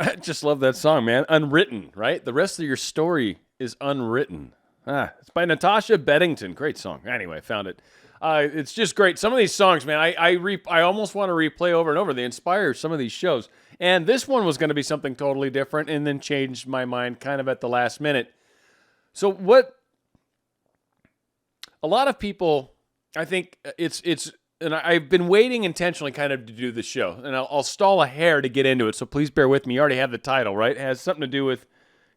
I just love that song, man. Unwritten, right? The rest of your story is unwritten. It's by Natasha Bedington. Great song. Anyway, I found it. It's just great. Some of these songs, man, I almost want to replay over and over. They inspire some of these shows. And this one was going to be something totally different and then changed my mind kind of at the last minute. So what a lot of people, I think and I've been waiting intentionally kind of to do the show. And I'll stall a hair to get into it, so please bear with me. You already have the title, right? It has something to do with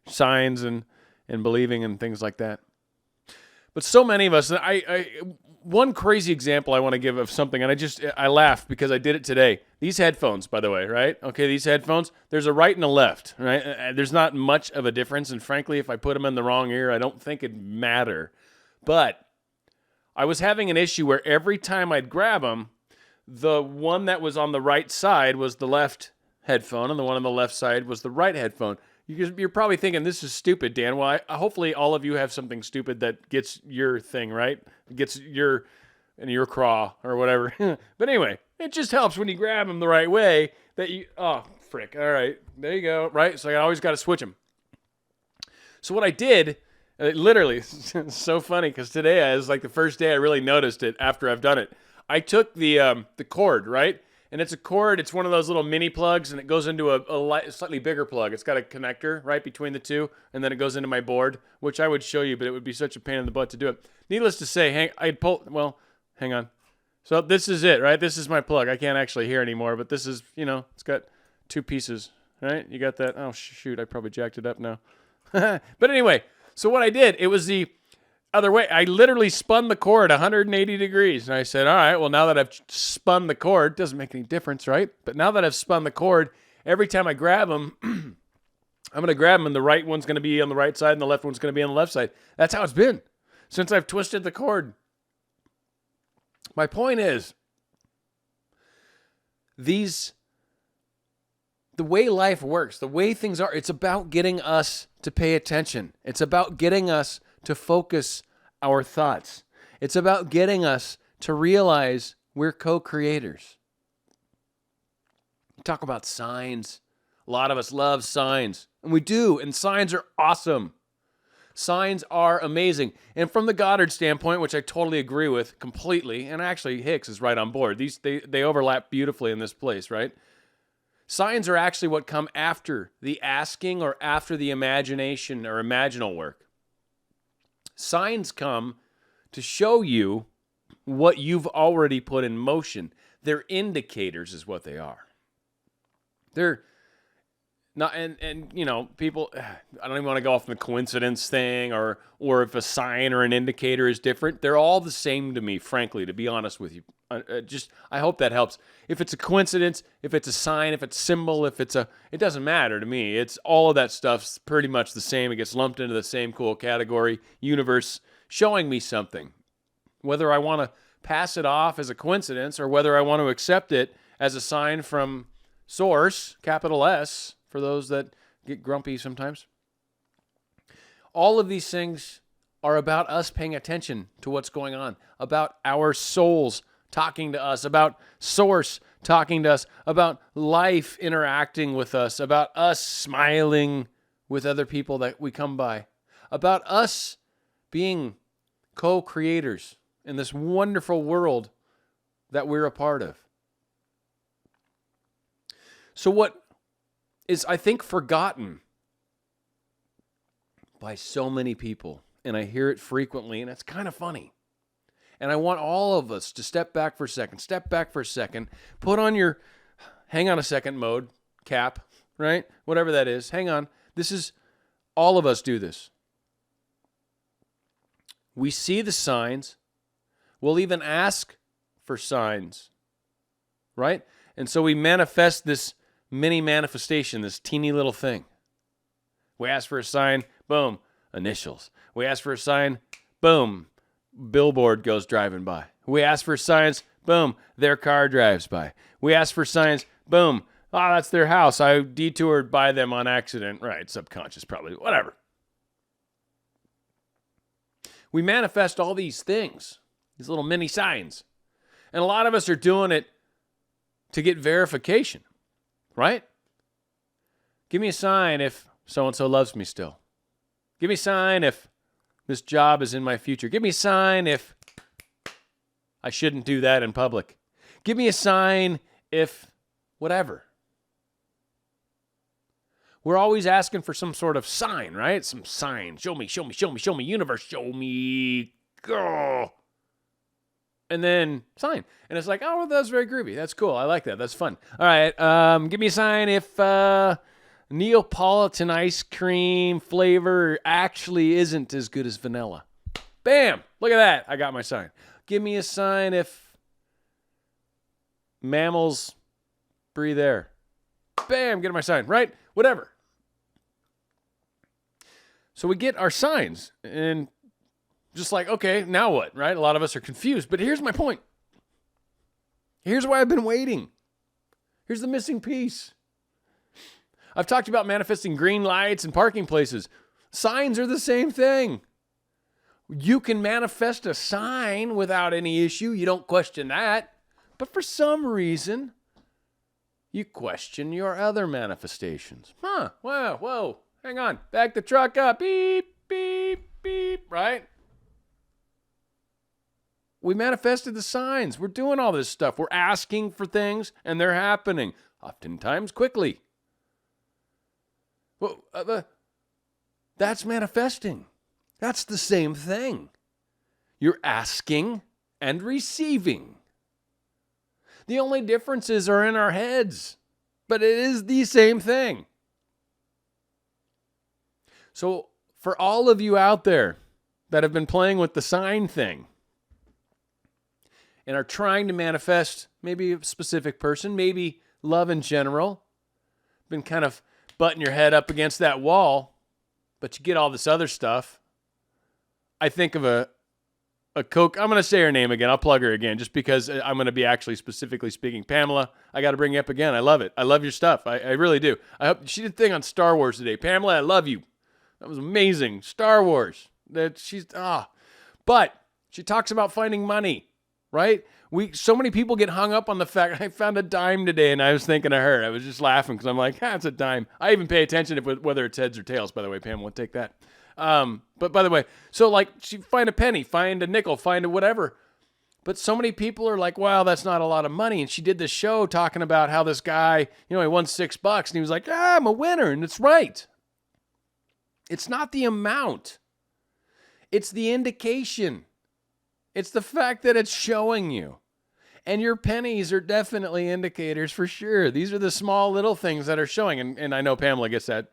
signs and believing and things like that. But so many of us, one crazy example I want to give of something, and I laughed because I did it today. These headphones, by the way, right? Okay, these headphones, there's a right and a left, right? There's not much of a difference, and frankly, if I put them in the wrong ear, I don't think it'd matter. But I was having an issue where every time I'd grab them, the one that was on the right side was the left headphone, and the one on the left side was the right headphone. You're probably thinking, this is stupid, Dan. Well, hopefully all of you have something stupid that gets your thing, right? Gets in your craw or whatever. But anyway, it just helps when you grab them the right way that you, oh, frick. All right, there you go, right? So I always got to switch them. So what I did, literally, it's so funny because today is like the first day I really noticed it after I've done it. I took the cord, right? And it's a cord. It's one of those little mini plugs, and it goes into a slightly bigger plug. It's got a connector right between the two, and then it goes into my board, which I would show you, but it would be such a pain in the butt to do it. Needless to say, hang on. So this is it, right? This is my plug. I can't actually hear anymore, but this is, it's got two pieces, right? You got that? Oh, shoot, I probably jacked it up now. But anyway, so what I did, it was the other way. I literally spun the cord 180 degrees. And I said, all right, well, now that I've spun the cord, doesn't make any difference, right? But now that I've spun the cord, every time I grab them, I'm going to grab them, and the right one's going to be on the right side, and the left one's going to be on the left side. That's how it's been since I've twisted the cord. My point is, the way life works, the way things are, it's about getting us to pay attention. It's about getting us to focus our thoughts. It's about getting us to realize we're co-creators. Talk about signs. A lot of us love signs, and we do, and signs are awesome. Signs are amazing. And from the Goddard standpoint, which I totally agree with completely, and actually Hicks is right on board. They overlap beautifully in this place, right? Signs are actually what come after the asking or after the imagination or imaginal work. Signs come to show you what you've already put in motion. They're indicators is what they are. They're not, and people, I don't even want to go off the coincidence thing or if a sign or an indicator is different. They're all the same to me, frankly, to be honest with you. I hope that helps. If it's a coincidence, if it's a sign, if it's a symbol, it doesn't matter to me. It's all of that stuff's pretty much the same. It gets lumped into the same cool category, universe, showing me something. Whether I want to pass it off as a coincidence or whether I want to accept it as a sign from source, capital S, for those that get grumpy sometimes. All of these things are about us paying attention to what's going on, about our souls talking to us, about source talking to us, about life interacting with us, about us smiling with other people that we come by, about us being co-creators in this wonderful world that we're a part of. So what is, I think, forgotten by so many people, and I hear it frequently, and it's kind of funny. And I want all of us to step back for a second, put on your hang on a second mode, cap, right? Whatever that is, hang on. All of us do this. We see the signs. We'll even ask for signs, right? And so we manifest this mini manifestation, this teeny little thing. We ask for a sign, boom, initials. We ask for a sign, boom, billboard goes driving by. We ask for signs, boom, their car drives by. We ask for signs, boom, that's their house. I detoured by them on accident. Right, subconscious probably, whatever. We manifest all these things, these little mini signs. And a lot of us are doing it to get verification, right? Give me a sign if so-and-so loves me still. Give me a sign if this job is in my future. Give me a sign if I shouldn't do that in public. Give me a sign if whatever. We're always asking for some sort of sign, right? Some sign. Show me, show me, show me, show me, universe, show me. Go. And then sign. And it's like, oh, well, that's very groovy. That's cool. I like that. That's fun. All right. Give me a sign if Neapolitan ice cream flavor actually isn't as good as vanilla. Bam. Look at that. I got my sign. Give me a sign if mammals breathe air. Bam. Get my sign. Right? Whatever. So we get our signs and just like, okay, now what, right? A lot of us are confused, but here's my point. Here's why I've been waiting. Here's the missing piece. I've talked about manifesting green lights and parking places. Signs are the same thing. You can manifest a sign without any issue. You don't question that. But for some reason, you question your other manifestations. Wow, whoa. Hang on. Back the truck up. Beep, beep, beep. Right? We manifested the signs. We're doing all this stuff. We're asking for things, and they're happening. Oftentimes quickly. Well, that's manifesting. That's the same thing. You're asking and receiving. The only differences are in our heads, but it is the same thing. So for all of you out there that have been playing with the sign thing and are trying to manifest maybe a specific person, maybe love in general, been kind of butting your head up against that wall, but you get all this other stuff. I think of a Coke. I'm going to say her name again. I'll plug her again just because I'm going to be actually specifically speaking. Pamela, I got to bring you up again. I love it. I love your stuff. I really do. I hope she did a thing on Star Wars today. Pamela, I love you. That was amazing. Star Wars. But she talks about finding money, right? So many people get hung up on the fact I found a dime today, and I was thinking of her. I was just laughing because I'm like, it's a dime. I even pay attention whether it's heads or tails, by the way, Pamela, take that. But by the way, so like she find a penny, find a nickel, find a whatever. But so many people are like, wow, that's not a lot of money. And she did this show talking about how this guy, he won $6 and he was like, I'm a winner. And it's right. It's not the amount. It's the indication. It's the fact that it's showing you. And your pennies are definitely indicators for sure. These are the small little things that are showing. And I know Pamela gets that,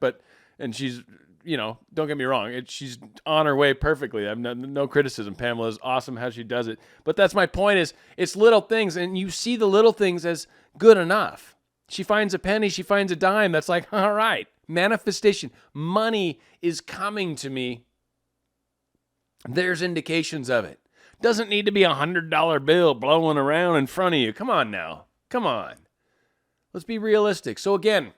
and she's, don't get me wrong. She's on her way perfectly. I have no criticism. Pamela is awesome how she does it. But that's my point is it's little things, and you see the little things as good enough. She finds a penny, she finds a dime. That's like, all right, manifestation. Money is coming to me. There's indications of it. Doesn't need to be $100 bill blowing around in front of you. Come on now. Come on. Let's be realistic. So again,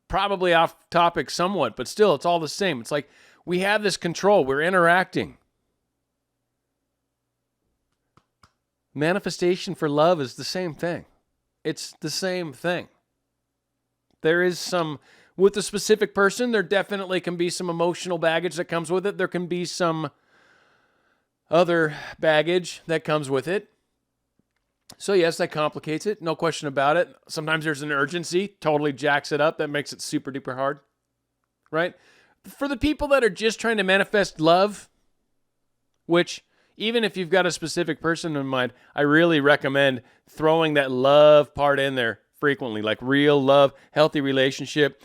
probably off topic somewhat, but still, it's all the same. It's like we have this control. We're interacting. Manifestation for love is the same thing. It's the same thing. There is some, with a specific person, there definitely can be some emotional baggage that comes with it. There can be some other baggage that comes with it. So yes, that complicates it. No question about it. Sometimes there's an urgency, totally jacks it up. That makes it super duper hard, right? For the people that are just trying to manifest love, which even if you've got a specific person in mind, I really recommend throwing that love part in there frequently, like real love, healthy relationship,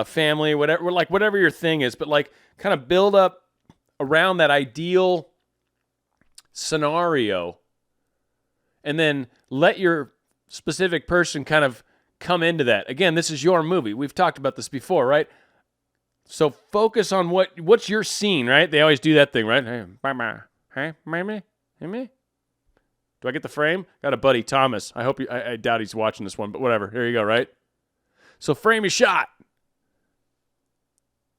family, whatever your thing is, but like kind of build up around that ideal scenario, and then let your specific person kind of come into that. Again, this is your movie. We've talked about this before, right? So focus on what's your scene, right? They always do that thing, right? Hey, me? Do I get the frame? Got a buddy, Thomas. I doubt he's watching this one, but whatever. Here you go, right? So frame your shot.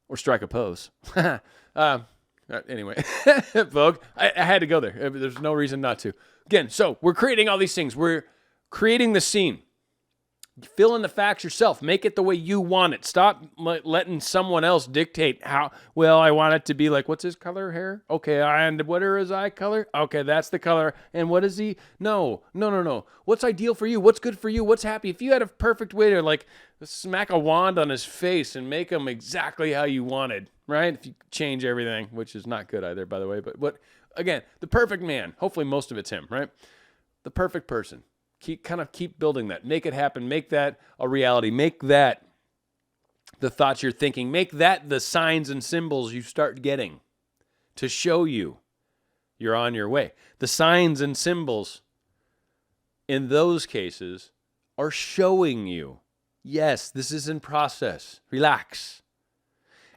Or strike a pose. Anyway, Vogue, I had to go there. There's no reason not to. Again, so we're creating all these things. We're creating the scene. Fill in the facts yourself. Make it the way you want it. Stop letting someone else dictate how, well, I want it to be like, what's his color hair? Okay, and what are his eye color? Okay, that's the color. And what is he? No. What's ideal for you? What's good for you? What's happy? If you had a perfect way to like smack a wand on his face and make him exactly how you wanted, right? If you change everything, which is not good either, by the way. But what, again, the perfect man. Hopefully most of it's him, right? The perfect person. Keep building that. Make it happen. Make that a reality. Make that the thoughts you're thinking. Make that the signs and symbols you start getting to show you you're on your way. The signs and symbols in those cases are showing you, yes, this is in process. Relax.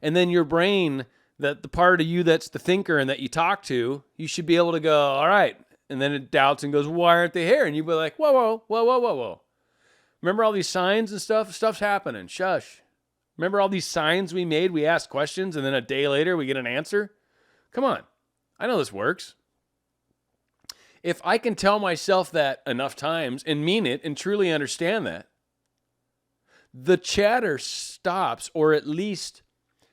And then your brain, that the part of you that's the thinker and that you talk to, you should be able to go, all right. And then it doubts and goes, why aren't they here? And you'd be like, whoa. Remember all these signs and stuff? Stuff's happening. Shush. Remember all these signs we made? We asked questions, and then a day later we get an answer? Come on. I know this works. If I can tell myself that enough times and mean it and truly understand that, the chatter stops, or at least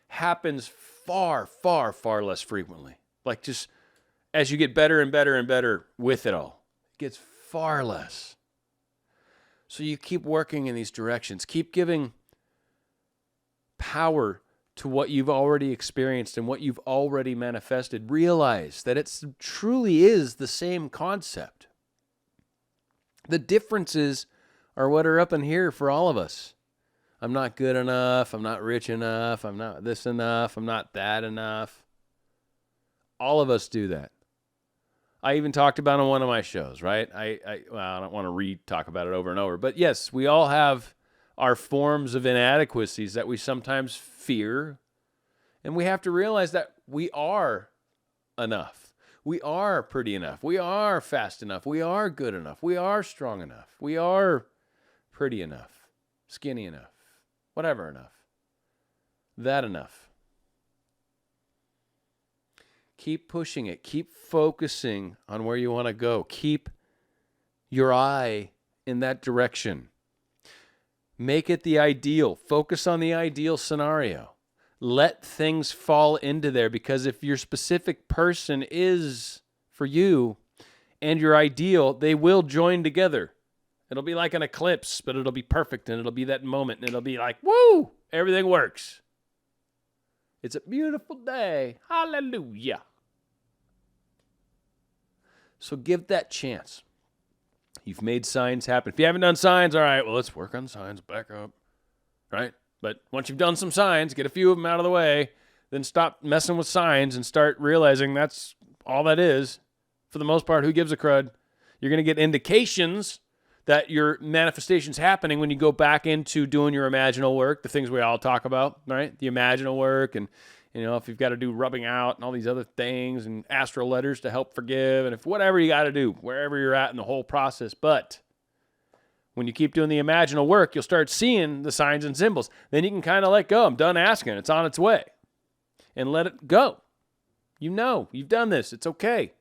happens far, far, far less frequently. Like just as you get better and better and better with it all, it gets far less. So you keep working in these directions. Keep giving power to what you've already experienced and what you've already manifested. Realize that it truly is the same concept. The differences are what are up in here for all of us. I'm not good enough. I'm not rich enough. I'm not this enough. I'm not that enough. All of us do that. I even talked about it on one of my shows, right? I don't want to talk about it over and over. But yes, we all have our forms of inadequacies that we sometimes fear. And we have to realize that we are enough. We are pretty enough. We are fast enough. We are good enough. We are strong enough. We are pretty enough, skinny enough, whatever enough, that enough. Keep pushing it. Keep focusing on where you want to go. Keep your eye in that direction. Make it the ideal. Focus on the ideal scenario. Let things fall into there, because if your specific person is for you and your ideal, they will join together. It'll be like an eclipse, but it'll be perfect, and it'll be that moment, and it'll be like, woo, everything works. It's a beautiful day. Hallelujah. So give that chance. You've made signs happen. If you haven't done signs, all right, well, let's work on signs, back up, right? But once you've done some signs, get a few of them out of the way, then stop messing with signs and start realizing that's all that is. For the most part, who gives a crud? You're going to get indications that your manifestation's happening when you go back into doing your imaginal work, the things we all talk about, right? The imaginal work, and if you've got to do rubbing out and all these other things and astral letters to help forgive, and if whatever you got to do, wherever you're at in the whole process. But when you keep doing the imaginal work, you'll start seeing the signs and symbols. Then you can kind of let go. I'm done asking. It's on its way. And let it go. You've done this. It's okay.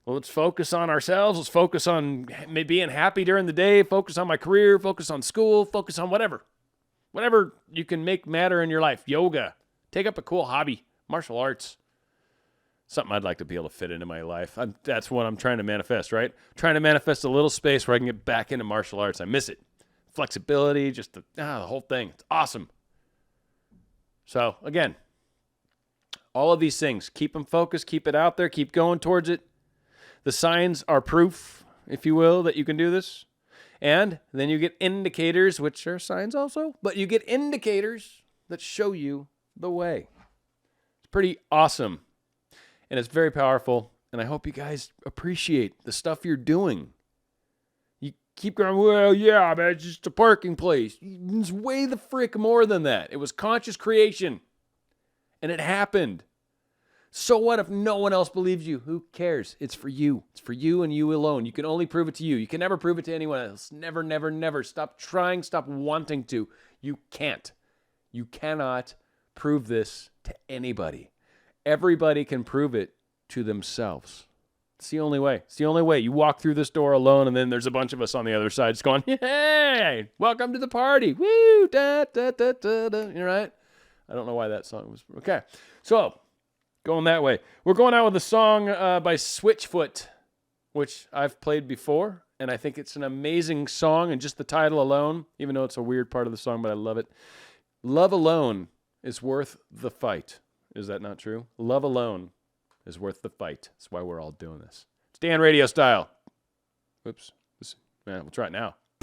Well, let's focus on ourselves. Let's focus on being happy during the day. Focus on my career. Focus on school. Focus on whatever. Whatever you can make matter in your life. Yoga. Take up a cool hobby. Martial arts. Something I'd like to be able to fit into my life. That's what I'm trying to manifest, right? Trying to manifest a little space where I can get back into martial arts. I miss it. Flexibility, just the whole thing. It's awesome. So, again, all of these things, keep them focused, keep it out there, keep going towards it. The signs are proof, if you will, that you can do this. And then you get indicators, which are signs also, but you get indicators that show you the way. It's pretty awesome. And it's very powerful. And I hope you guys appreciate the stuff you're doing. You keep going, well, yeah, man, it's just a parking place. It's way the frick more than that. It was conscious creation. And it happened. So what if no one else believes you? Who cares? It's for you. It's for you and you alone. You can only prove it to you. You can never prove it to anyone else. Never, never, never. Stop trying. Stop wanting to. You can't. You cannot prove this to anybody. Everybody can prove it to themselves. It's the only way. It's the only way. You walk through this door alone, and then there's a bunch of us on the other side just going, hey, welcome to the party. Woo, da, da, da, da, da. You're right. I don't know why that song was. Okay. So, going that way. We're going out with a song by Switchfoot, which I've played before, and I think it's an amazing song, and just the title alone, even though it's a weird part of the song, but I love it. Love alone is worth the fight. Is that not true? Love alone is worth the fight. That's why we're all doing this. It's Dan Radio Style. Oops. We'll try it now.